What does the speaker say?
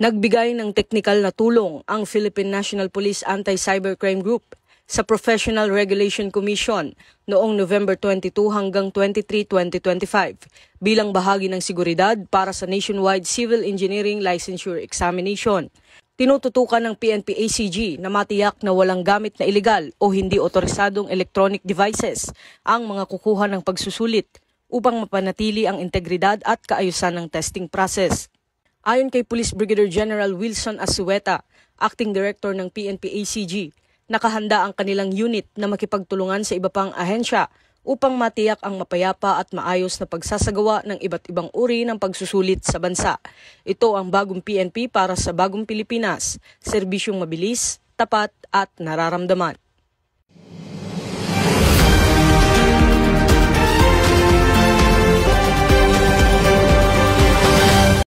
Nagbigay ng teknikal na tulong ang Philippine National Police Anti-Cybercrime Group sa Professional Regulation Commission noong November 22 hanggang 23, 2025 bilang bahagi ng seguridad para sa nationwide Civil Engineering Licensure Examination. Tinututukan ng PNP-ACG na matiyak na walang gamit na ilegal o hindi otorisadong electronic devices ang mga kukuha ng pagsusulit upang mapanatili ang integridad at kaayusan ng testing process. Ayon kay Police Brigadier General Wilson Asueta, Acting Director ng PNP-ACG, nakahanda ang kanilang unit na makipagtulungan sa iba pang ahensya upang matiyak ang mapayapa at maayos na pagsasagawa ng iba't ibang uri ng pagsusulit sa bansa. Ito ang bagong PNP para sa bagong Pilipinas, serbisyong mabilis, tapat at nararamdaman.